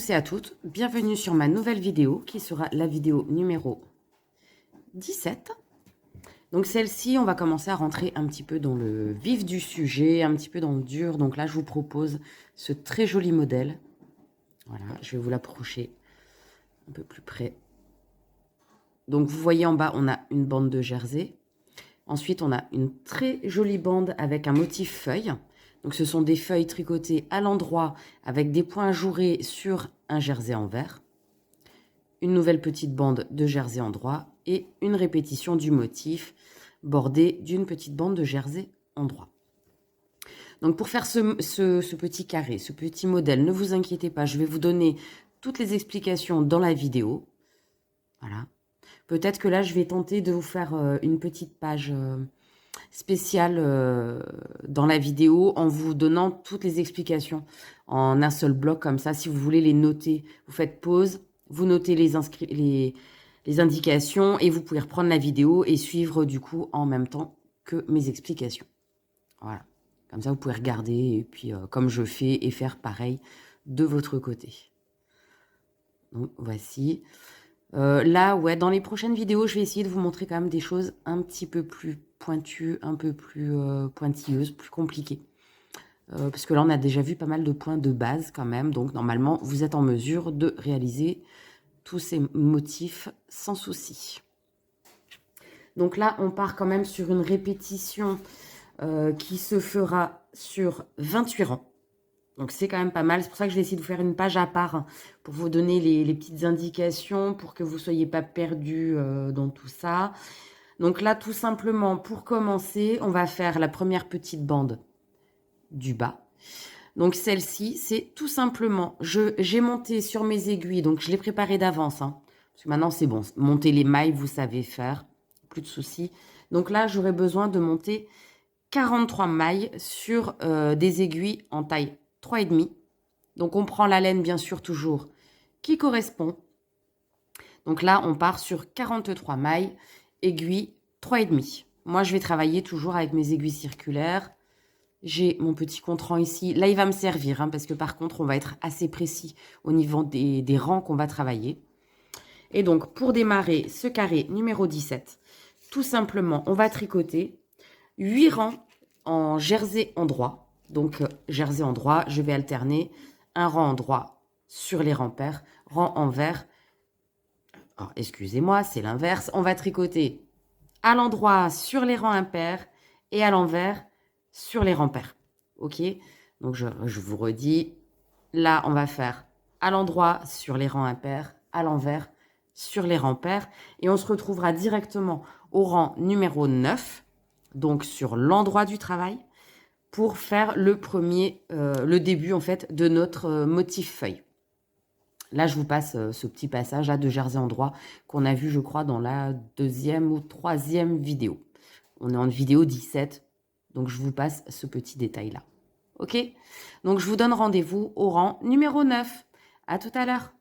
tous et à toutes, bienvenue sur ma nouvelle vidéo qui sera la vidéo numéro 17. Donc celle-ci, on va commencer à rentrer un petit peu dans le vif du sujet, un petit peu dans le dur. Donc là, je vous propose ce très joli modèle. Voilà, je vais vous l'approcher un peu plus près. Donc vous voyez en bas, on a une bande de jersey. Ensuite, on a une très jolie bande avec un motif feuille. Donc ce sont des feuilles tricotées à l'endroit avec des points ajourés sur un jersey en vert. Une nouvelle petite bande de jersey endroit et une répétition du motif bordée d'une petite bande de jersey endroit. Donc pour faire ce petit carré, ce petit modèle, ne vous inquiétez pas, je vais vous donner toutes les explications dans la vidéo. Voilà. Peut-être que là, je vais tenter de vous faire une petite page spéciale dans la vidéo en vous donnant toutes les explications en un seul bloc comme ça. Si vous voulez les noter, vous faites pause, vous notez les indications et vous pouvez reprendre la vidéo et suivre du coup en même temps que mes explications. Voilà. Comme ça, vous pouvez regarder et puis comme je fais et faire pareil de votre côté. Donc voici. Là, ouais, dans les prochaines vidéos, je vais essayer de vous montrer quand même des choses un petit peu plus pointues, un peu plus pointilleuses, plus compliquées. Parce que là, on a déjà vu pas mal de points de base quand même. Donc, normalement, vous êtes en mesure de réaliser tous ces motifs sans souci. Donc là, on part quand même sur une répétition qui se fera sur 28 rangs. Donc c'est quand même pas mal. C'est pour ça que je vais essayer de vous faire une page à part pour vous donner les petites indications pour que vous ne soyez pas perdus dans tout ça. Donc là, tout simplement, pour commencer, on va faire la première petite bande du bas. Donc celle-ci, c'est tout simplement, j'ai monté sur mes aiguilles, donc je l'ai préparé d'avance. Hein, parce que maintenant, c'est bon. Monter les mailles, vous savez faire. Plus de soucis. Donc là, j'aurai besoin de monter 43 mailles sur des aiguilles en taille 3,5. Donc, on prend la laine, bien sûr, toujours, qui correspond. Donc là, on part sur 43 mailles, aiguilles 3,5. Moi, je vais travailler toujours avec mes aiguilles circulaires. J'ai mon petit compte-rang ici. Là, il va me servir, hein, parce que par contre, on va être assez précis au niveau des rangs qu'on va travailler. Et donc, pour démarrer ce carré numéro 17, tout simplement, on va tricoter 8 rangs en jersey endroit. Donc, jersey endroit, je vais alterner un rang endroit sur les rangs pairs, rang envers. Alors, excusez-moi, c'est l'inverse. On va tricoter à l'endroit sur les rangs impairs et à l'envers sur les rangs pairs. OK? Donc, je vous redis. Là, on va faire à l'endroit sur les rangs impairs, à l'envers sur les rangs pairs. Et on se retrouvera directement au rang numéro 9, donc sur l'endroit du travail, pour faire le début en fait de notre motif feuille. Là, je vous passe ce petit passage de jersey endroit qu'on a vu, je crois, dans la deuxième ou troisième vidéo. On est en vidéo 17, donc je vous passe ce petit détail-là. OK? Donc, je vous donne rendez-vous au rang numéro 9. À tout à l'heure.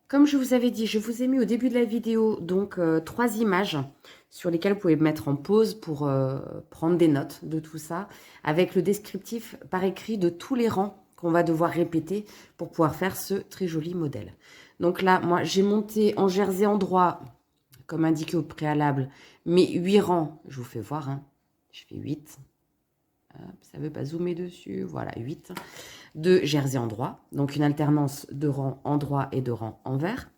Comme je vous avais dit, je vous ai mis au début de la vidéo donc 3 images sur lesquelles vous pouvez mettre en pause pour prendre des notes de tout ça, avec le descriptif par écrit de tous les rangs qu'on va devoir répéter pour pouvoir faire ce très joli modèle. Donc là, moi, j'ai monté en jersey endroit, comme indiqué au préalable, mes 8 rangs. Je vous fais voir, hein. Je fais 8. Hop, ça ne veut pas zoomer dessus. Voilà, 8 de jersey endroit, donc une alternance de rang endroit et de rang envers.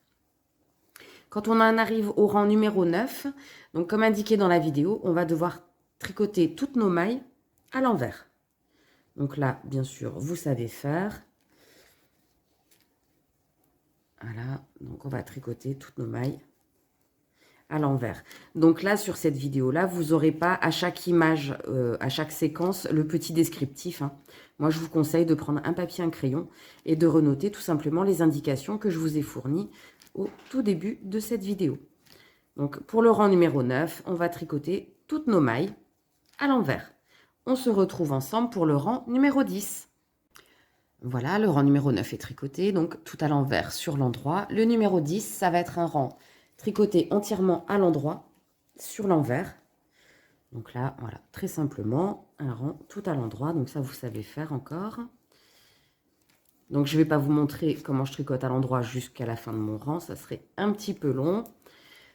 Quand on en arrive au rang numéro 9, donc comme indiqué dans la vidéo, on va devoir tricoter toutes nos mailles à l'envers. Donc là, bien sûr, vous savez faire. Voilà, donc on va tricoter toutes nos mailles à l'envers. Donc là, sur cette vidéo-là, vous n'aurez pas à chaque image, à chaque séquence, le petit descriptif, hein. Moi, je vous conseille de prendre un papier, un crayon et de renoter tout simplement les indications que je vous ai fournies au tout début de cette vidéo. Donc, pour le rang numéro 9, on va tricoter toutes nos mailles à l'envers. On se retrouve ensemble pour le rang numéro 10. Voilà, le rang numéro 9 est tricoté, donc tout à l'envers sur l'endroit. Le numéro 10, ça va être un rang tricoté entièrement à l'endroit sur l'envers. Donc là, voilà, très simplement, un rang tout à l'endroit. Donc ça, vous savez faire encore. Donc je ne vais pas vous montrer comment je tricote à l'endroit jusqu'à la fin de mon rang. Ça serait un petit peu long.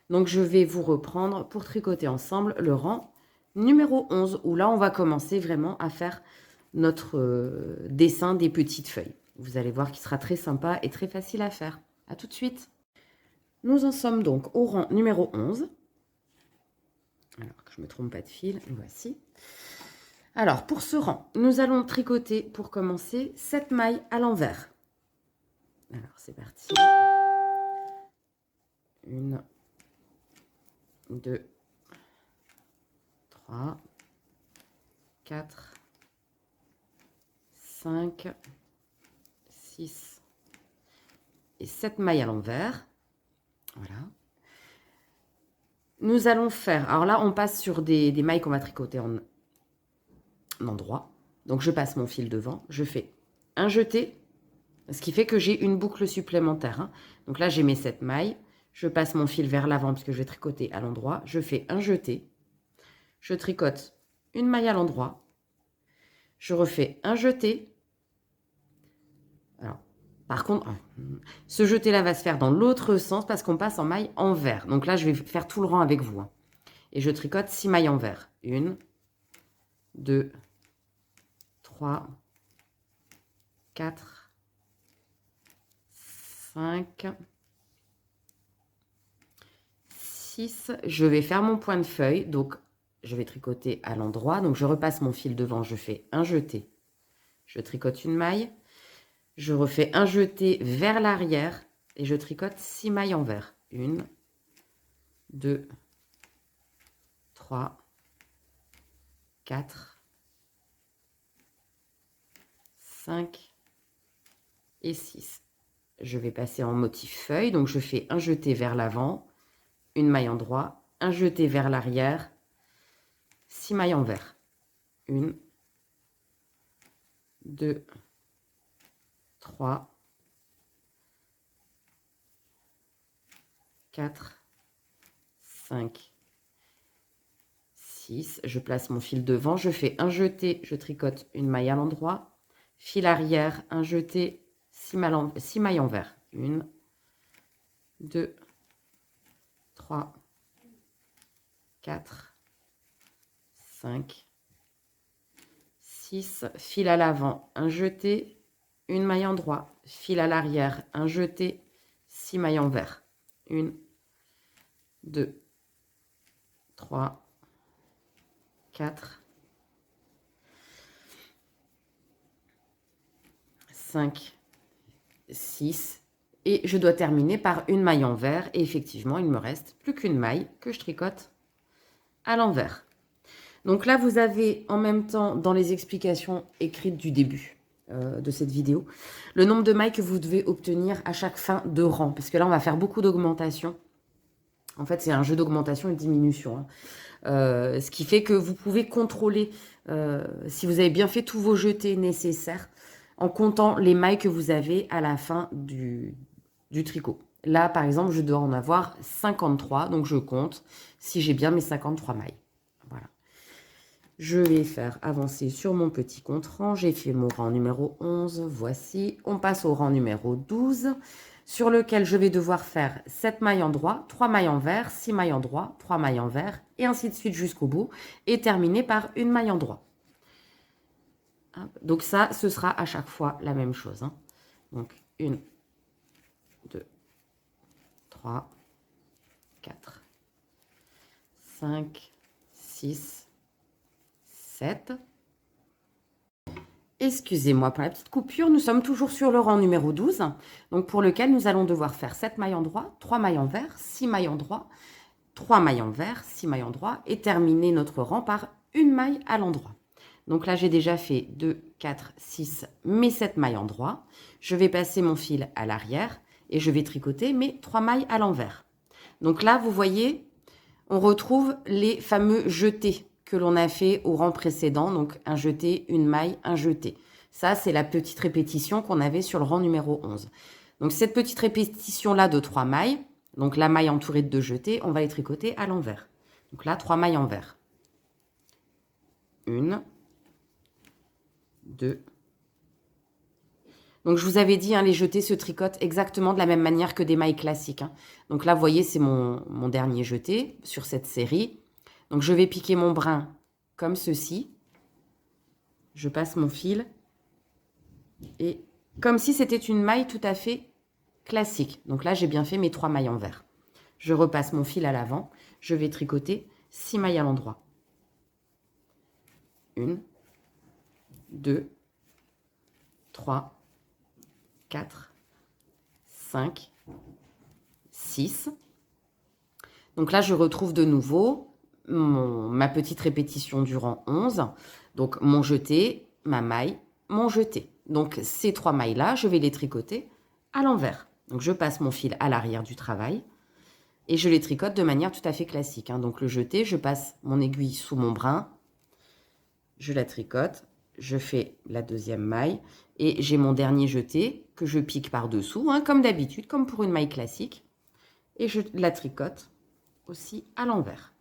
Donc je vais vous reprendre pour tricoter ensemble le rang numéro 11, où là, on va commencer vraiment à faire notre dessin des petites feuilles. Vous allez voir qu'il sera très sympa et très facile à faire. À tout de suite. Nous en sommes donc au rang numéro 11. Alors que je ne me trompe pas de fil, voici. Alors pour ce rang, nous allons tricoter pour commencer 7 mailles à l'envers. Alors c'est parti. 1, 2, 3, 4, 5, 6 et 7 mailles à l'envers. Voilà. Nous allons faire, alors là on passe sur des mailles qu'on va tricoter en endroit. Donc je passe mon fil devant, je fais un jeté, ce qui fait que j'ai une boucle supplémentaire, hein. Donc là j'ai mes 7 mailles, je passe mon fil vers l'avant puisque je vais tricoter à l'endroit, je fais un jeté, je tricote une maille à l'endroit, je refais un jeté. Alors, par contre, ce jeté-là va se faire dans l'autre sens parce qu'on passe en maille envers. Donc là, je vais faire tout le rang avec vous, hein. Et je tricote 6 mailles envers. 1, 2, 3, 4, 5, 6. Je vais faire mon point de feuille. Donc, je vais tricoter à l'endroit. Donc, je repasse mon fil devant. Je fais un jeté. Je tricote une maille. Je refais un jeté vers l'arrière et je tricote 6 mailles envers. 1, 2, 3, 4, 5 et 6. Je vais passer en motif feuille. Donc, je fais un jeté vers l'avant, une maille en droit, un jeté vers l'arrière, 6 mailles envers. 1, 2, 3, 4, 5, 6. Je place mon fil devant, je fais un jeté, je tricote une maille à l'endroit, fil arrière, un jeté, 6 mailles envers. 1, 2, 3, 4, 5, 6. Fil à l'avant, un jeté, une maille en droit, fil à l'arrière, un jeté, 6 mailles envers. 1, 2, 3, 4, 5, 6. Et je dois terminer par une maille envers. Et effectivement, il ne me reste plus qu'une maille que je tricote à l'envers. Donc là, vous avez en même temps, dans les explications écrites du début de cette vidéo, le nombre de mailles que vous devez obtenir à chaque fin de rang. Parce que là, on va faire beaucoup d'augmentation. En fait, c'est un jeu d'augmentation et de diminution, hein. Ce qui fait que vous pouvez contrôler si vous avez bien fait tous vos jetés nécessaires en comptant les mailles que vous avez à la fin du tricot. Là, par exemple, je dois en avoir 53, donc je compte si j'ai bien mes 53 mailles. Voilà. Je vais faire avancer sur mon petit compte-rang. J'ai fait mon rang numéro 11, voici. On passe au rang numéro 12, sur lequel je vais devoir faire 7 mailles en droit, 3 mailles envers, 6 mailles en droit, 3 mailles envers, et ainsi de suite jusqu'au bout, et terminer par une maille en droit. Donc ça, ce sera à chaque fois la même chose, hein. Donc 1, 2, 3, 4, 5, 6, 7. Excusez-moi pour la petite coupure, nous sommes toujours sur le rang numéro 12, donc pour lequel nous allons devoir faire 7 mailles en droit, 3 mailles envers, 6 mailles en droit 3 mailles envers, 6 mailles endroit et terminer notre rang par une maille à l'endroit. Donc là, j'ai déjà fait 2, 4, 6, mes 7 mailles endroit. Je vais passer mon fil à l'arrière et je vais tricoter mes 3 mailles à l'envers. Donc là, vous voyez, on retrouve les fameux jetés que l'on a fait au rang précédent. Donc un jeté, une maille, un jeté. Ça, c'est la petite répétition qu'on avait sur le rang numéro 11. Donc cette petite répétition-là de 3 mailles, donc la maille entourée de 2 jetés, on va les tricoter à l'envers. Donc là, 3 mailles envers. 1, 2. Donc je vous avais dit, hein, les jetés se tricotent exactement de la même manière que des mailles classiques. Hein. Donc là, vous voyez, c'est mon dernier jeté sur cette série. Donc je vais piquer mon brin comme ceci. Je passe mon fil et comme si c'était une maille tout à fait classique. Donc là, j'ai bien fait mes 3 mailles envers. Je repasse mon fil à l'avant. Je vais tricoter 6 mailles à l'endroit. 1, 2, 3, 4, 5, 6. Donc là, je retrouve de nouveau ma petite répétition du rang 11. Donc mon jeté, ma maille, mon jeté. Donc ces 3 mailles-là, je vais les tricoter à l'envers. Donc je passe mon fil à l'arrière du travail et je les tricote de manière tout à fait classique. Hein. Donc le jeté, je passe mon aiguille sous mon brin, je la tricote, je fais la deuxième maille et j'ai mon dernier jeté que je pique par-dessous, hein, comme d'habitude, comme pour une maille classique. Et je la tricote aussi à l'envers.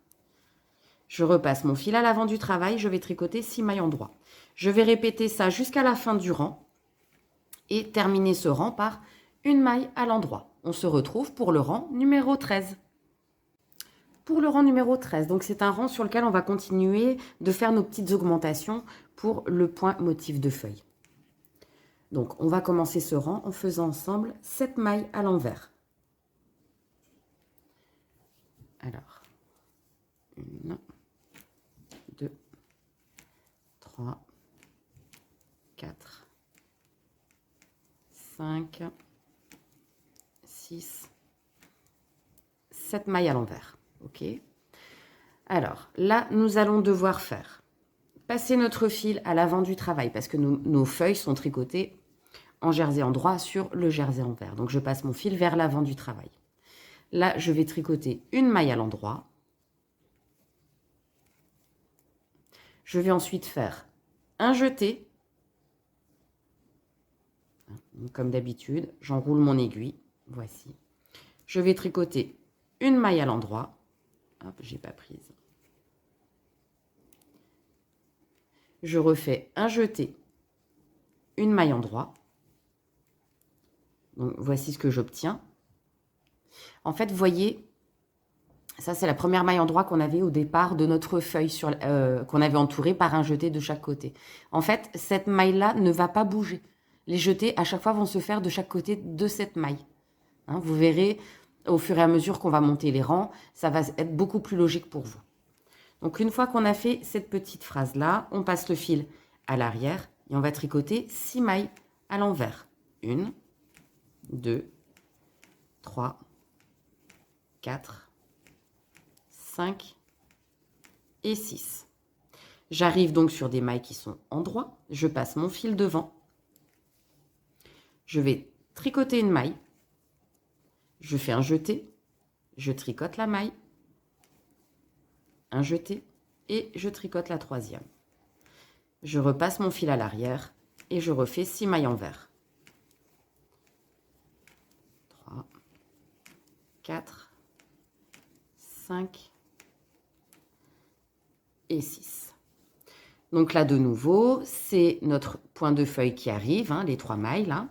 Je repasse mon fil à l'avant du travail, je vais tricoter 6 mailles endroit. Je vais répéter ça jusqu'à la fin du rang et terminer ce rang par une maille à l'endroit. On se retrouve pour le rang numéro 13. Pour le rang numéro 13, donc c'est un rang sur lequel on va continuer de faire nos petites augmentations pour le point motif de feuille. Donc on va commencer ce rang en faisant ensemble 7 mailles à l'envers. Alors, 1, 2, 3, 4, 5, 6, 7 mailles à l'envers. Ok. Alors là, nous allons devoir faire passer notre fil à l'avant du travail parce que nos feuilles sont tricotées en jersey endroit sur le jersey envers. Donc je passe mon fil vers l'avant du travail. Là, je vais tricoter une maille à l'endroit. Je vais ensuite faire un jeté. Comme d'habitude, j'enroule mon aiguille. Voici. Je vais tricoter une maille à l'endroit. Hop, j'ai pas prise. Je refais un jeté, une maille endroit. Donc voici ce que j'obtiens. En fait, vous voyez, ça c'est la première maille endroit qu'on avait au départ de notre feuille qu'on avait entourée par un jeté de chaque côté. En fait, cette maille-là ne va pas bouger. Les jetés, à chaque fois, vont se faire de chaque côté de cette maille. Hein, vous verrez, au fur et à mesure qu'on va monter les rangs, ça va être beaucoup plus logique pour vous. Donc, une fois qu'on a fait cette petite phrase-là, on passe le fil à l'arrière et on va tricoter 6 mailles à l'envers. 1, 2, 3, 4, 5 et 6. J'arrive donc sur des mailles qui sont en droit. Je passe mon fil devant. Je vais tricoter une maille. Je fais un jeté. Je tricote la maille. Un jeté et je tricote la troisième. Je repasse mon fil à l'arrière et je refais 6 mailles envers. 3, 4, 5 et 6. Donc là, de nouveau, c'est notre point de feuille qui arrive, hein, les 3 mailles là.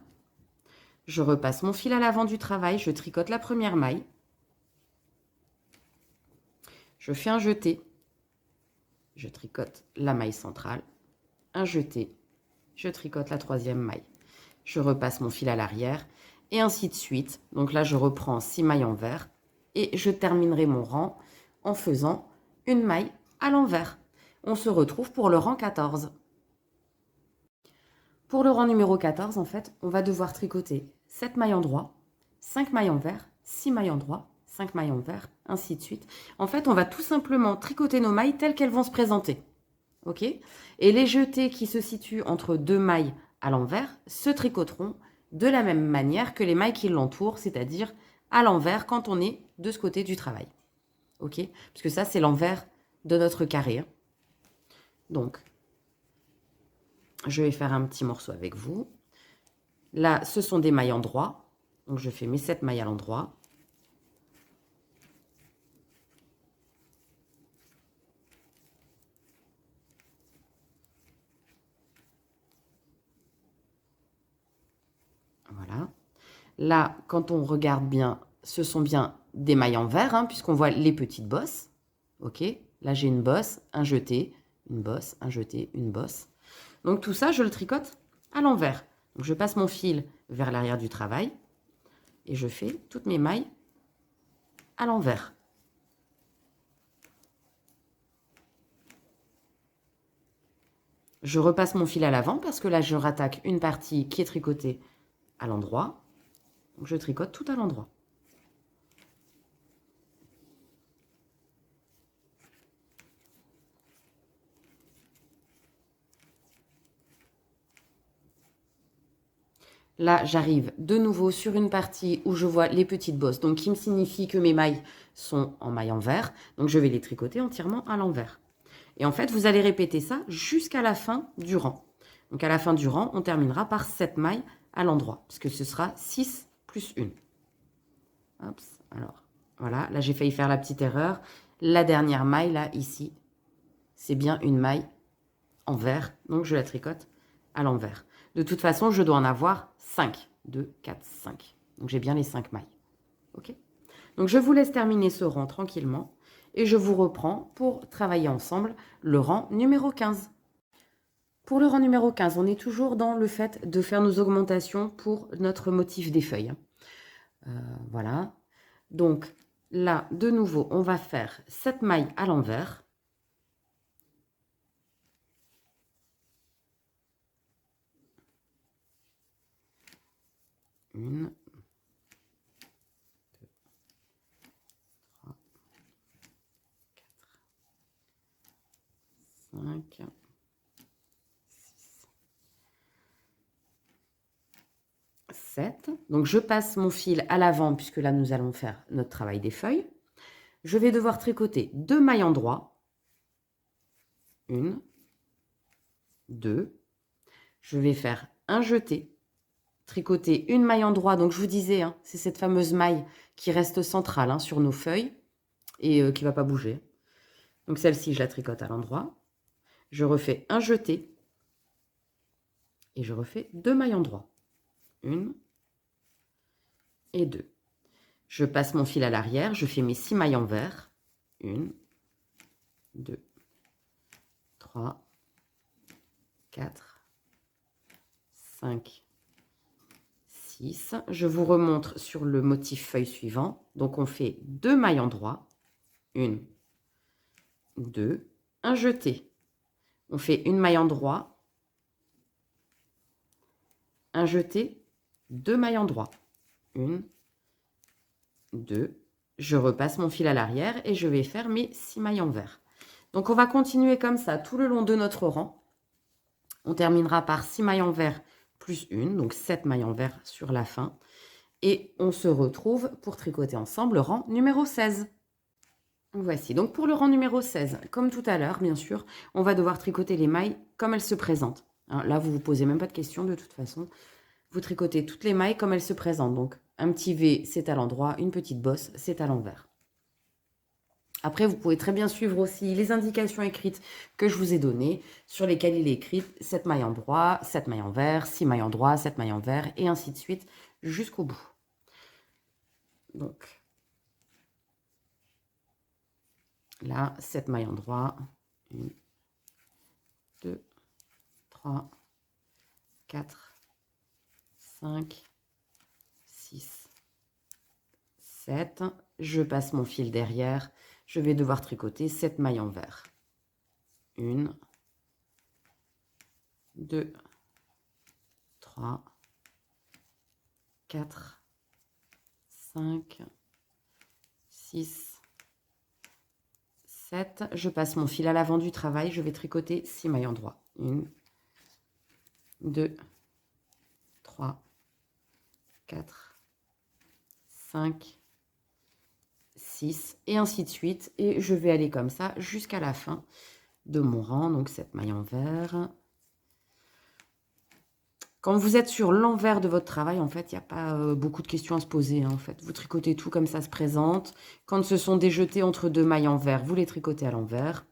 Je repasse mon fil à l'avant du travail, je tricote la première maille. Je fais un jeté, je tricote la maille centrale, un jeté, je tricote la troisième maille. Je repasse mon fil à l'arrière et ainsi de suite. Donc là, je reprends 6 mailles envers et je terminerai mon rang en faisant une maille à l'envers. On se retrouve pour le rang 14. Pour le rang numéro 14, en fait, on va devoir tricoter 7 mailles endroit, 5 mailles envers, 6 mailles endroit, 5 mailles envers, ainsi de suite. En fait, on va tout simplement tricoter nos mailles telles qu'elles vont se présenter. Ok? Et les jetés qui se situent entre deux mailles à l'envers se tricoteront de la même manière que les mailles qui l'entourent, c'est-à-dire à l'envers quand on est de ce côté du travail. Ok? Parce que ça, c'est l'envers de notre carré. Hein. Donc, je vais faire un petit morceau avec vous. Là, ce sont des mailles en droit. Donc, je fais mes 7 mailles à l'endroit. Voilà. Là, quand on regarde bien, ce sont bien des mailles en vert, hein, puisqu'on voit les petites bosses. Ok? Là, j'ai une bosse, un jeté, une bosse, un jeté, une bosse. Donc, tout ça, je le tricote à l'envers. Donc, je passe mon fil vers l'arrière du travail et je fais toutes mes mailles à l'envers. Je repasse mon fil à l'avant parce que là, je rattaque une partie qui est tricotée à l'endroit. Donc, je tricote tout à l'endroit. Là, j'arrive de nouveau sur une partie où je vois les petites bosses, donc qui me signifie que mes mailles sont en maille envers. Donc, je vais les tricoter entièrement à l'envers. Et en fait, vous allez répéter ça jusqu'à la fin du rang. Donc, à la fin du rang, on terminera par 7 mailles à l'endroit, puisque ce sera 6 plus 1. Hop, alors, voilà. Là, j'ai failli faire la petite erreur. La dernière maille, là, ici, c'est bien une maille envers. Donc, je la tricote à l'envers. De toute façon, je dois en avoir 5. 2, 4, 5. Donc, j'ai bien les 5 mailles. OK? Donc, je vous laisse terminer ce rang tranquillement. Et je vous reprends pour travailler ensemble le rang numéro 15. Pour le rang numéro 15, on est toujours dans le fait de faire nos augmentations pour notre motif des feuilles. Voilà. Donc, là, de nouveau, on va faire 7 mailles à l'envers. Une, 5, 6, 7. Donc, je passe mon fil à l'avant puisque là, nous allons faire notre travail des feuilles. Je vais devoir tricoter 2 mailles en droit. 1, 2. Je vais faire un jeté, tricoter une maille en droit. Donc, je vous disais, hein, c'est cette fameuse maille qui reste centrale hein, sur nos feuilles et qui ne va pas bouger. Donc, celle-ci, je la tricote à l'endroit. Je refais un jeté et je refais 2 mailles en droit. 1 et 2. Je passe mon fil à l'arrière, je fais mes 6 mailles envers. 1, 2, 3, 4, 5, 6. Je vous remontre sur le motif feuille suivant. Donc, on fait 2 mailles en droit. 1, 2, un jeté. On fait une maille en droit, un jeté, 2 mailles en droit. 1, 2. Je repasse mon fil à l'arrière et je vais faire mes 6 mailles envers. Donc, on va continuer comme ça tout le long de notre rang. On terminera par 6 mailles envers plus 1, donc 7 mailles envers sur la fin. Et on se retrouve pour tricoter ensemble le rang numéro 16. Voici, donc pour le rang numéro 16, comme tout à l'heure, bien sûr, on va devoir tricoter les mailles comme elles se présentent. Hein, là, vous ne vous posez même pas de questions de toute façon. Vous tricotez toutes les mailles comme elles se présentent. Donc, un petit V, c'est à l'endroit, une petite bosse, c'est à l'envers. Après, vous pouvez très bien suivre aussi les indications écrites que je vous ai données, sur lesquelles il est écrit 7 mailles en droit, 7 mailles envers, 6 mailles en droit, 7 mailles envers, et ainsi de suite, jusqu'au bout. Donc, là, 7 mailles en droit, 1, 2, 3, 4, 5, 6, 7. Je passe mon fil derrière. Je vais devoir tricoter 7 mailles envers. 1, 2, 3, 4, 5, 6, 7. Je passe mon fil à l'avant du travail. Je vais tricoter 6 mailles en droit. 1, 2, 3, 4, 5, 6 et ainsi de suite. Et je vais aller comme ça jusqu'à la fin de mon rang. Donc cette maille en vert. Quand vous êtes sur l'envers de votre travail, en fait, il n'y a pas beaucoup de questions à se poser. Hein, en fait, vous tricotez tout comme ça se présente. Quand ce sont des jetés entre deux mailles en vert, vous les tricotez à l'envers.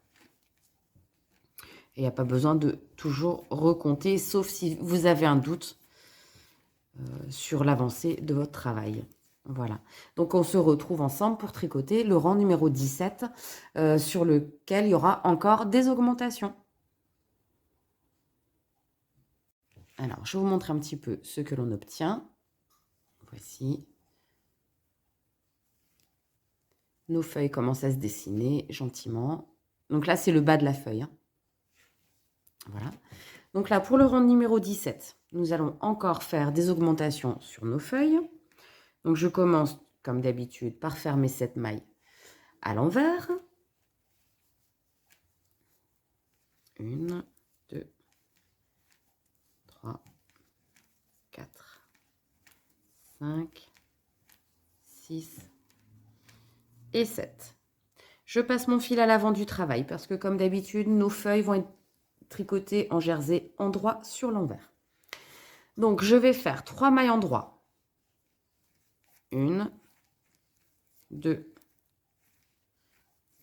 Et il n'y a pas besoin de toujours recompter, sauf si vous avez un doute sur l'avancée de votre travail. Voilà. Donc, on se retrouve ensemble pour tricoter le rang numéro 17, sur lequel il y aura encore des augmentations. Alors, je vais vous montrer un petit peu ce que l'on obtient. Voici. Nos feuilles commencent à se dessiner gentiment. Donc là, c'est le bas de la feuille. Hein. Voilà. Donc là, pour le rang numéro 17, nous allons encore faire des augmentations sur nos feuilles. Donc je commence, comme d'habitude, par faire mes 7 mailles à l'envers. 1, 2, 3, 4, 5, 6 et 7. Je passe mon fil à l'avant du travail parce que, comme d'habitude, nos feuilles vont être tricotées en jersey en droit sur l'envers. Donc, je vais faire 3 mailles en droit. 1, 2,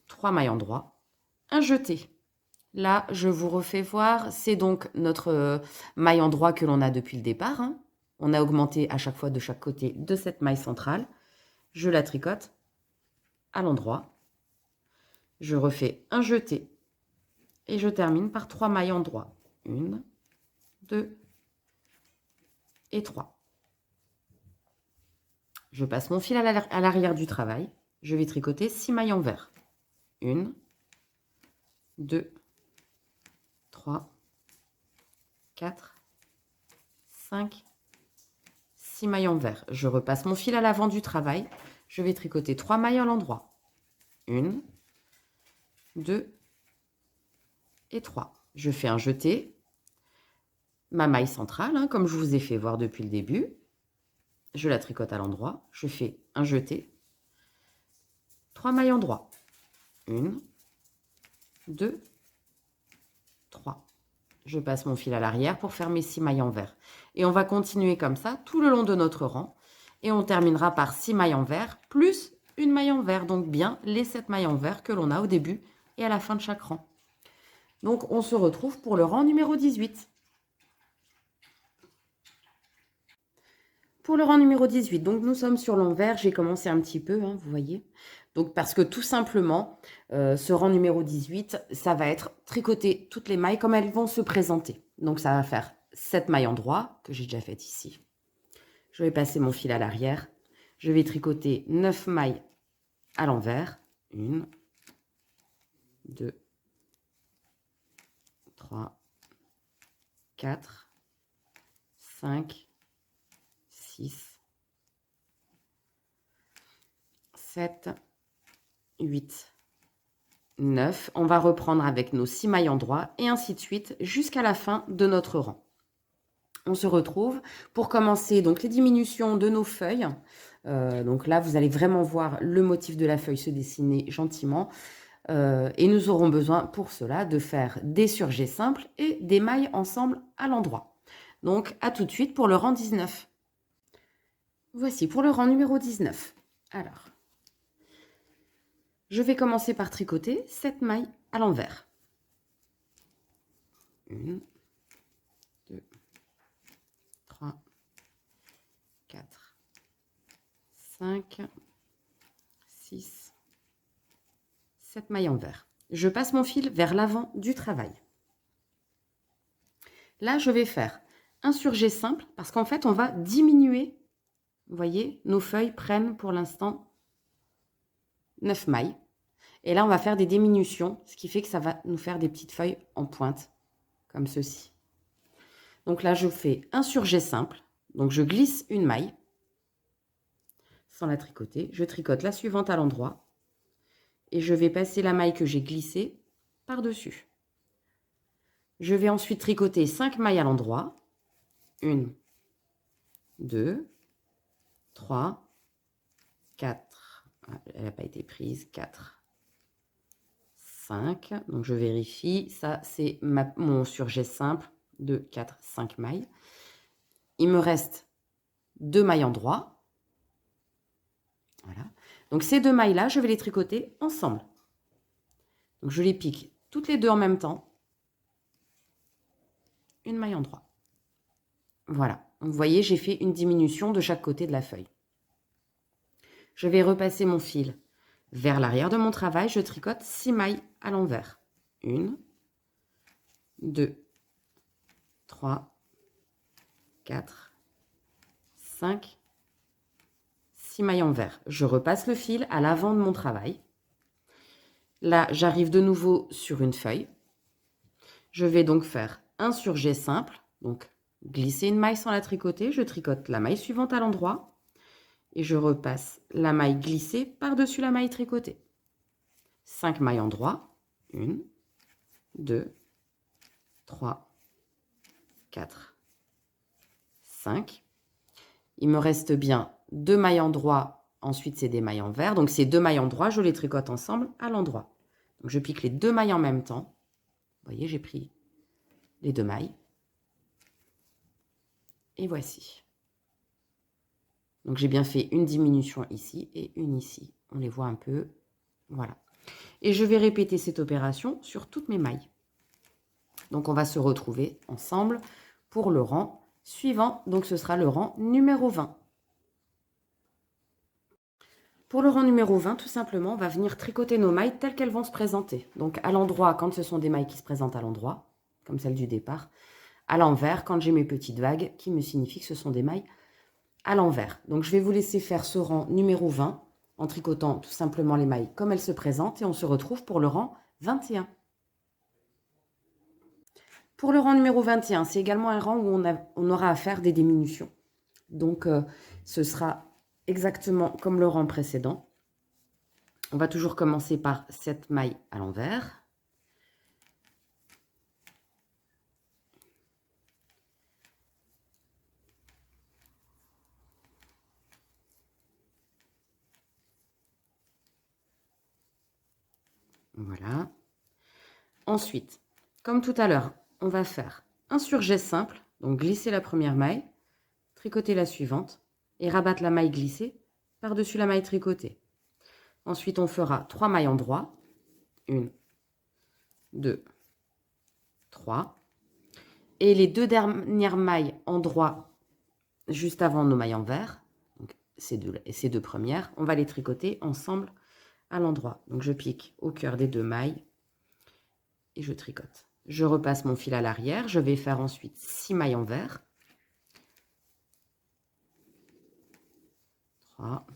3 mailles en droit. Un jeté. Là, je vous refais voir, c'est donc notre maille en droit que l'on a depuis le départ. Hein. On a augmenté à chaque fois de chaque côté de cette maille centrale. Je la tricote à l'endroit. Je refais un jeté et je termine par 3 mailles en droit. 1, 2 et 3. Je passe mon fil à l'arrière du travail. Je vais tricoter 6 mailles en vert. 1, 2, 3, 4, 5, 6 mailles en vert. Je repasse mon fil à l'avant du travail. Je vais tricoter 3 mailles à l'endroit. 1, 2 et 3. Je fais un jeté. Ma maille centrale, hein, comme je vous ai fait voir depuis le début. Je la tricote à l'endroit. Je fais un jeté. 3 mailles en droit. 1, 2, 3. Je passe mon fil à l'arrière pour faire mes 6 mailles en vert. Et on va continuer comme ça tout le long de notre rang. Et on terminera par 6 mailles en vert plus une maille en vert. Donc bien les 7 mailles en vert que l'on a au début et à la fin de chaque rang. Donc on se retrouve pour le rang numéro 18. Pour le rang numéro 18, donc nous sommes sur l'envers. J'ai commencé un petit peu, hein, vous voyez. Donc parce que tout simplement, ce rang numéro 18, ça va être tricoter toutes les mailles comme elles vont se présenter. Donc ça va faire 7 mailles en droit, que j'ai déjà faites ici. Je vais passer mon fil à l'arrière. Je vais tricoter 9 mailles à l'envers. 1, 2, 3, 4, 5, 6, 7, 8, 9. On va reprendre avec nos 6 mailles en droit et ainsi de suite jusqu'à la fin de notre rang. On se retrouve pour commencer donc les diminutions de nos feuilles. Donc là, vous allez vraiment voir le motif de la feuille se dessiner gentiment. Et nous aurons besoin pour cela de faire des surjets simples et des mailles ensemble à l'endroit. Donc à tout de suite pour le rang 19. Voici pour le rang numéro 19. Alors, je vais commencer par tricoter 7 mailles à l'envers. 1, 2, 3, 4, 5, 6, 7 mailles en vert. Je passe mon fil vers l'avant du travail. Là, je vais faire un surjet simple parce qu'en fait, on va diminuer. Vous voyez, nos feuilles prennent pour l'instant 9 mailles. Et là, on va faire des diminutions, ce qui fait que ça va nous faire des petites feuilles en pointe, comme ceci. Donc là, je fais un surjet simple. Donc, je glisse une maille sans la tricoter. Je tricote la suivante à l'endroit. et je vais passer la maille que j'ai glissée par-dessus. Je vais ensuite tricoter 5 mailles à l'endroit. 1, 2, 3, 4. Elle n'a pas été prise. 4, 5. Donc, je vérifie. Ça, c'est mon surjet simple de 4, 5 mailles. Il me reste 2 mailles en droit. Voilà. Donc, ces 2 mailles-là, je vais les tricoter ensemble. Donc, je les pique toutes les deux en même temps. Une maille en droit. Voilà. Vous voyez, j'ai fait une diminution de chaque côté de la feuille. Je vais repasser mon fil vers l'arrière de mon travail. Je tricote 6 mailles à l'envers. 1, 2, 3, 4, 5, 6 mailles en vert. Je repasse le fil à l'avant de mon travail. Là, j'arrive de nouveau sur une feuille. Je vais donc faire un surjet simple. Donc, glisser une maille sans la tricoter. Je tricote la maille suivante à l'endroit. Et je repasse la maille glissée par-dessus la maille tricotée. 5 mailles en droit. 1, 2, 3, 4, 5. Il me reste bien 2 mailles en droit. Ensuite, c'est des mailles en vert. Donc, ces 2 mailles en droit, je les tricote ensemble à l'endroit. Donc, je pique les 2 mailles en même temps. Vous voyez, j'ai pris les 2 mailles. Et voici. Donc, j'ai bien fait une diminution ici et une ici. On les voit un peu. Voilà. Et je vais répéter cette opération sur toutes mes mailles. Donc, on va se retrouver ensemble pour le rang suivant. Donc, ce sera le rang numéro 20. Pour le rang numéro 20, tout simplement, on va venir tricoter nos mailles telles qu'elles vont se présenter. Donc, à l'endroit, quand ce sont des mailles qui se présentent à l'endroit, comme celle du départ. À l'envers, quand j'ai mes petites vagues qui me signifient que ce sont des mailles à l'envers. Donc, je vais vous laisser faire ce rang numéro 20 en tricotant tout simplement les mailles comme elles se présentent et on se retrouve pour le rang 21. Pour le rang numéro 21, c'est également un rang où on aura à faire des diminutions. Donc, ce sera exactement comme le rang précédent. On va toujours commencer par cette maille à l'envers. Voilà. Ensuite, comme tout à l'heure, on va faire un surjet simple. Donc, glisser la première maille, tricoter la suivante et rabattre la maille glissée par-dessus la maille tricotée. Ensuite, on fera 3 mailles en droit. 1, 2, 3. Et les 2 dernières mailles en droit, juste avant nos mailles en vert, donc ces deux premières, on va les tricoter ensemble à l'endroit. Donc, je pique au cœur des 2 mailles et je tricote. Je repasse mon fil à l'arrière. Je vais faire ensuite 6 mailles en vert. 3,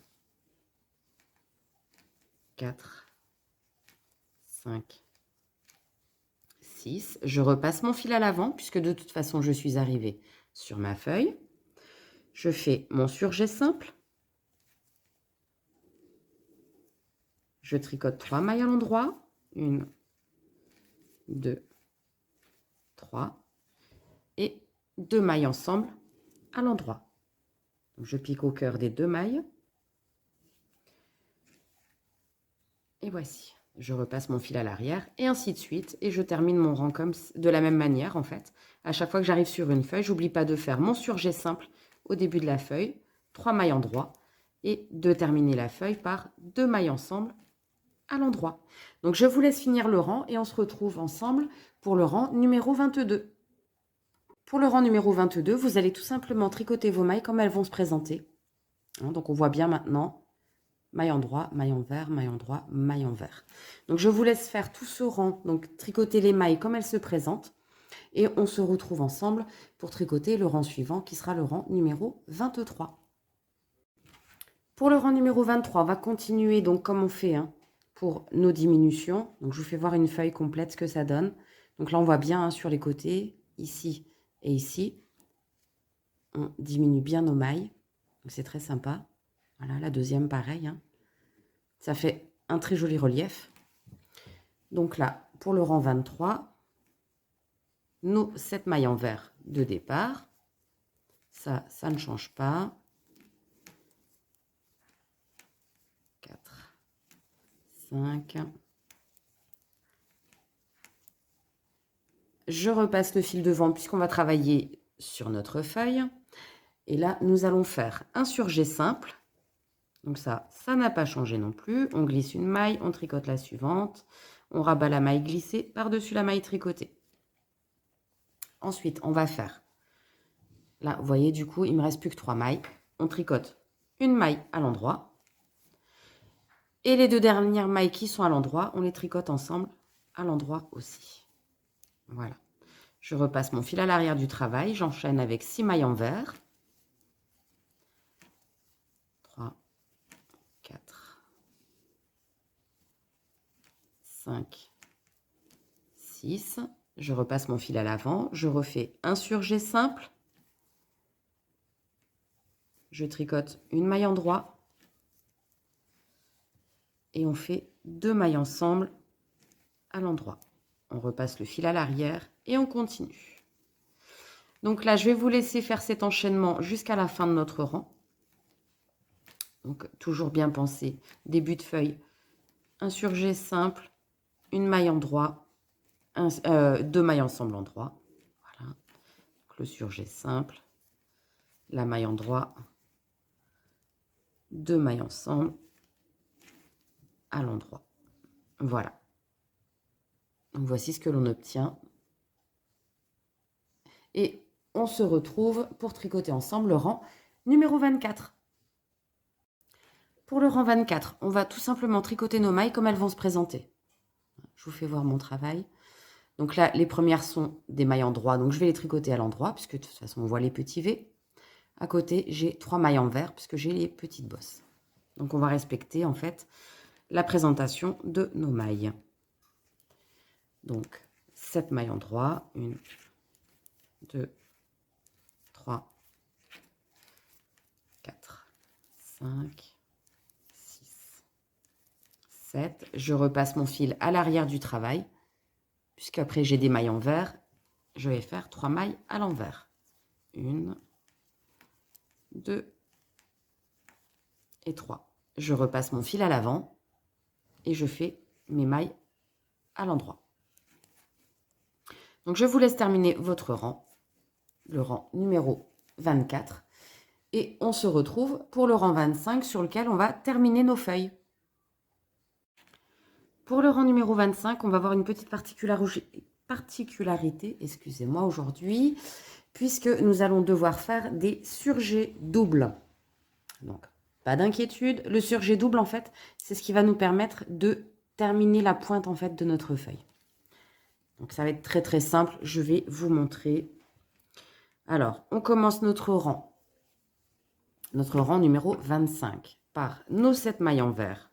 4, 5, 6. Je repasse mon fil à l'avant puisque de toute façon, je suis arrivée sur ma feuille. Je fais mon surjet simple. Je tricote 3 mailles à l'endroit. 1, 2, 3. Et 2 mailles ensemble à l'endroit. Je pique au cœur des 2 mailles. Et voici. Je repasse mon fil à l'arrière et ainsi de suite. Et je termine mon rang comme de la même manière en fait. À chaque fois que j'arrive sur une feuille, j'oublie pas de faire mon surjet simple au début de la feuille. 3 mailles en droit. Et de terminer la feuille par 2 mailles ensemble à l'endroit. Donc, je vous laisse finir le rang et on se retrouve ensemble pour le rang numéro 22. Pour le rang numéro 22, vous allez tout simplement tricoter vos mailles comme elles vont se présenter. Donc, on voit bien maintenant maille en droit, maille en vert, maille en droit, maille en vert. Donc, je vous laisse faire tout ce rang, donc tricoter les mailles comme elles se présentent. Et on se retrouve ensemble pour tricoter le rang suivant qui sera le rang numéro 23. Pour le rang numéro 23, on va continuer donc comme on fait pour nos diminutions. Donc, je vous fais voir une feuille complète ce que ça donne. Donc là, on voit bien sur les côtés, ici et ici. On diminue bien nos mailles. Donc, c'est très sympa. Voilà, la deuxième, pareil. Ça fait un très joli relief. Donc là, pour le rang 23, nos 7 mailles en vert de départ. Ça ne change pas. 4, 5. Je repasse le fil devant puisqu'on va travailler sur notre feuille. Et là, nous allons faire un surjet simple. Donc ça n'a pas changé non plus. On glisse une maille, on tricote la suivante. On rabat la maille glissée par-dessus la maille tricotée. Ensuite, on va faire... Là, vous voyez, du coup, il ne me reste plus que 3 mailles. On tricote une maille à l'endroit. Et les 2 dernières mailles qui sont à l'endroit, on les tricote ensemble à l'endroit aussi. Voilà. Je repasse mon fil à l'arrière du travail. J'enchaîne avec 6 mailles en vert. 3, 4, 5, 6. Je repasse mon fil à l'avant. Je refais un surjet simple. Je tricote une maille en droit. Et on fait 2 mailles ensemble à l'endroit. On repasse le fil à l'arrière et on continue. Donc là, je vais vous laisser faire cet enchaînement jusqu'à la fin de notre rang. Donc, toujours bien penser. Début de feuille, un surjet simple, une maille en droit, 2 mailles ensemble en droit. Voilà. Donc, le surjet simple, la maille en droit, 2 mailles ensemble à l'endroit. Voilà. Donc, voici ce que l'on obtient. Et on se retrouve pour tricoter ensemble le rang numéro 24. Pour le rang 24, on va tout simplement tricoter nos mailles comme elles vont se présenter. Je vous fais voir mon travail. Donc là, les premières sont des mailles en droit, donc je vais les tricoter à l'endroit, puisque de toute façon, on voit les petits V. À côté, j'ai 3 mailles en vert, puisque j'ai les petites bosses. Donc on va respecter, en fait, la présentation de nos mailles. Donc, 7 mailles en droit. 1, 2, 3, 4, 5, 6, 7. Je repasse mon fil à l'arrière du travail. Puisqu'après j'ai des mailles en vert, je vais faire 3 mailles à l'envers. 1, 2 et 3. Je repasse mon fil à l'avant et je fais mes mailles à l'endroit. Donc je vous laisse terminer votre rang, le rang numéro 24. Et on se retrouve pour le rang 25 sur lequel on va terminer nos feuilles. Pour le rang numéro 25, on va avoir une petite particularité, excusez-moi, aujourd'hui, puisque nous allons devoir faire des surjets doubles. Donc, pas d'inquiétude, le surjet double, en fait, c'est ce qui va nous permettre de terminer la pointe, en fait, de notre feuille. Donc, ça va être très, très simple. Je vais vous montrer. Alors, on commence notre rang numéro 25, par nos 7 mailles en vert,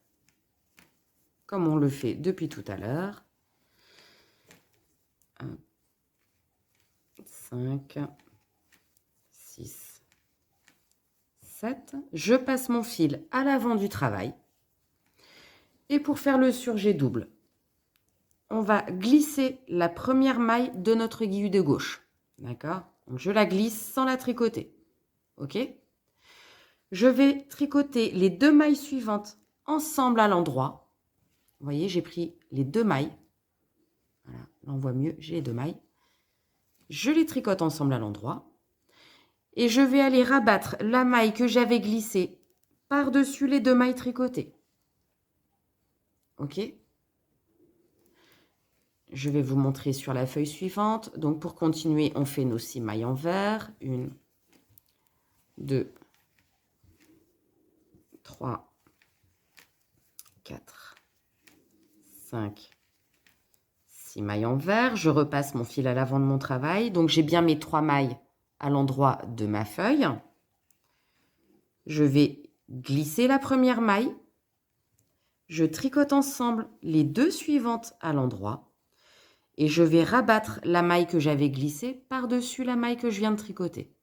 comme on le fait depuis tout à l'heure. 1, 5, 6, 7. Je passe mon fil à l'avant du travail. Et pour faire le surjet double, on va glisser la première maille de notre aiguille de gauche. D'accord? Donc, je la glisse sans la tricoter. OK? Je vais tricoter les 2 mailles suivantes ensemble à l'endroit. Vous voyez, j'ai pris les 2 mailles. Voilà, là on voit mieux, j'ai les 2 mailles. Je les tricote ensemble à l'endroit. Et je vais aller rabattre la maille que j'avais glissée par-dessus les 2 mailles tricotées. OK? Je vais vous montrer sur la feuille suivante. Donc, pour continuer, on fait nos 6 mailles en vert. 1, 2, 3, 4, 5, 6 mailles en vert. Je repasse mon fil à l'avant de mon travail. Donc, j'ai bien mes 3 mailles à l'endroit de ma feuille. Je vais glisser la première maille. Je tricote ensemble les 2 suivantes à l'endroit. Et je vais rabattre la maille que j'avais glissée par-dessus la maille que je viens de tricoter.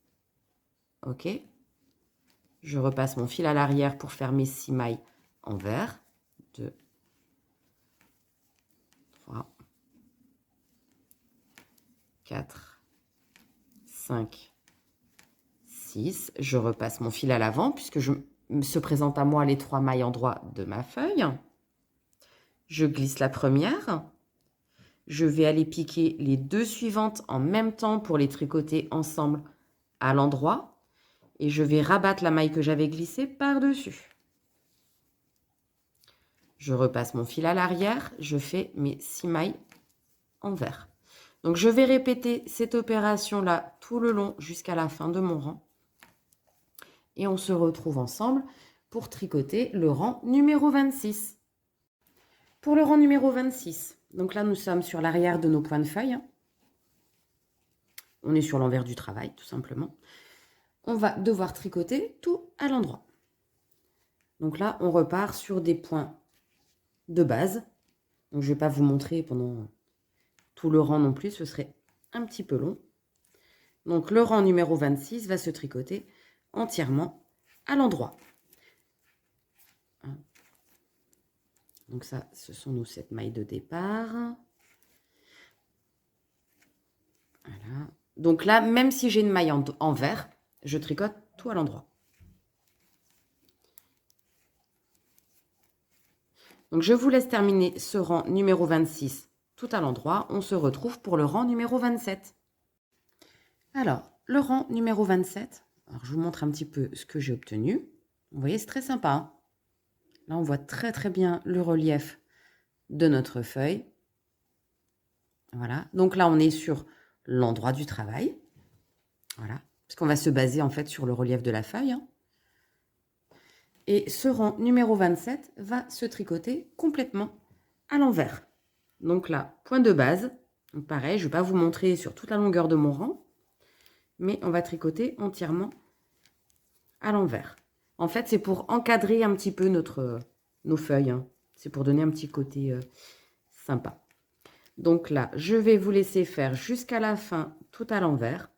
OK? Je repasse mon fil à l'arrière pour faire mes 6 mailles en vert. 2, 4, 5, 6. Je repasse mon fil à l'avant puisque se présente à moi les 3 mailles en droit de ma feuille. Je glisse la première. Je vais aller piquer les 2 suivantes en même temps pour les tricoter ensemble à l'endroit. Et je vais rabattre la maille que j'avais glissée par-dessus. Je repasse mon fil à l'arrière. Je fais mes 6 mailles en vert. Donc, je vais répéter cette opération-là tout le long jusqu'à la fin de mon rang. Et on se retrouve ensemble pour tricoter le rang numéro 26. Pour le rang numéro 26, donc là, nous sommes sur l'arrière de nos points de feuille. On est sur l'envers du travail, tout simplement. On va devoir tricoter tout à l'endroit. Donc là, on repart sur des points de base. Donc, je ne vais pas vous montrer pendant tout le rang non plus, ce serait un petit peu long. Donc, le rang numéro 26 va se tricoter entièrement à l'endroit. Donc ça, ce sont nos 7 mailles de départ. Voilà. Donc là, même si j'ai une maille en vert, je tricote tout à l'endroit. Donc je vous laisse terminer ce rang numéro 26 tout à l'endroit. On se retrouve pour le rang numéro 27. Alors, le rang numéro 27. Alors, je vous montre un petit peu ce que j'ai obtenu. Vous voyez, c'est très sympa, hein. Là, on voit très très bien le relief de notre feuille. Voilà. Donc là, on est sur l'endroit du travail. Voilà. Parce qu'on va se baser en fait sur le relief de la feuille, hein. Et ce rang numéro 27 va se tricoter complètement à l'envers. Donc là, point de base. Donc pareil, je ne vais pas vous montrer sur toute la longueur de mon rang. Mais on va tricoter entièrement à l'envers. En fait, c'est pour encadrer un petit peu nos feuilles, hein. C'est pour donner un petit côté sympa. Donc là, je vais vous laisser faire jusqu'à la fin tout à l'envers.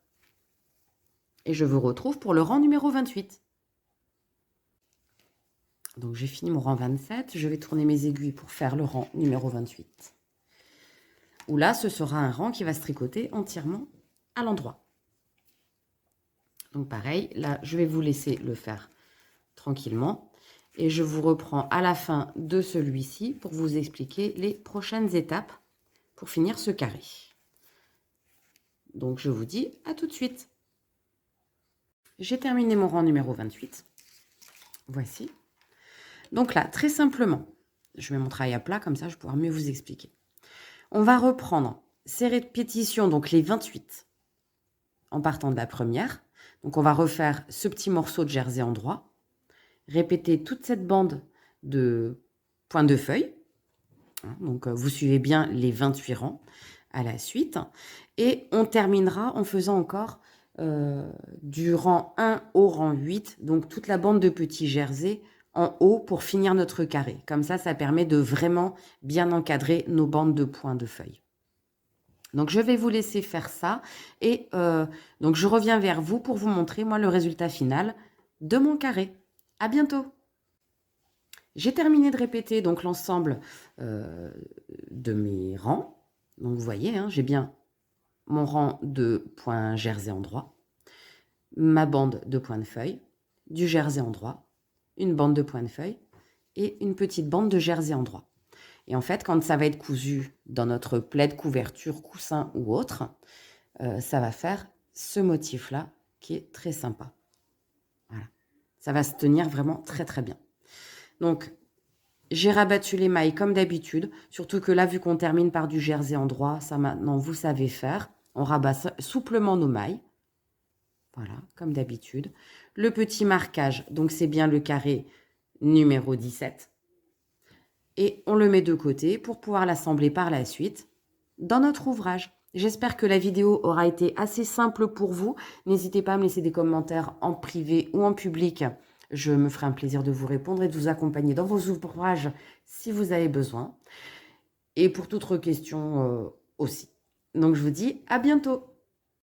Et je vous retrouve pour le rang numéro 28. Donc j'ai fini mon rang 27. Je vais tourner mes aiguilles pour faire le rang numéro 28. Où là, ce sera un rang qui va se tricoter entièrement à l'endroit. Donc pareil, là, je vais vous laisser le faire tranquillement. Et je vous reprends à la fin de celui-ci pour vous expliquer les prochaines étapes pour finir ce carré. Donc je vous dis à tout de suite. J'ai terminé mon rang numéro 28. Voici. Donc là, très simplement, je mets mon travail à plat, comme ça je vais pouvoir mieux vous expliquer. On va reprendre ces répétitions, donc les 28, en partant de la première. Donc on va refaire ce petit morceau de jersey en droit. Répéter toute cette bande de points de feuille. Donc vous suivez bien les 28 rangs à la suite. Et on terminera en faisant encore du rang 1 au rang 8. Donc toute la bande de petits jerseys en haut pour finir notre carré. Comme ça, ça permet de vraiment bien encadrer nos bandes de points de feuilles. Donc, je vais vous laisser faire ça. Et donc, je reviens vers vous pour vous montrer, moi, le résultat final de mon carré. À bientôt. J'ai terminé de répéter donc l'ensemble de mes rangs. Donc, vous voyez, hein, j'ai bien mon rang de points jersey en droit, ma bande de points de feuille, du jersey en droit, une bande de points de feuille et une petite bande de jersey en droit. Et en fait, quand ça va être cousu dans notre plaid, couverture, coussin ou autre, ça va faire ce motif-là qui est très sympa. Voilà. Ça va se tenir vraiment très très bien. Donc, j'ai rabattu les mailles comme d'habitude, surtout que là, vu qu'on termine par du jersey en droit, ça maintenant, vous savez faire. On rabat souplement nos mailles. Voilà, comme d'habitude. Le petit marquage, donc c'est bien le carré numéro 17. Et on le met de côté pour pouvoir l'assembler par la suite dans notre ouvrage. J'espère que la vidéo aura été assez simple pour vous. N'hésitez pas à me laisser des commentaires en privé ou en public. Je me ferai un plaisir de vous répondre et de vous accompagner dans vos ouvrages si vous avez besoin. Et pour toute autre question aussi. Donc je vous dis à bientôt.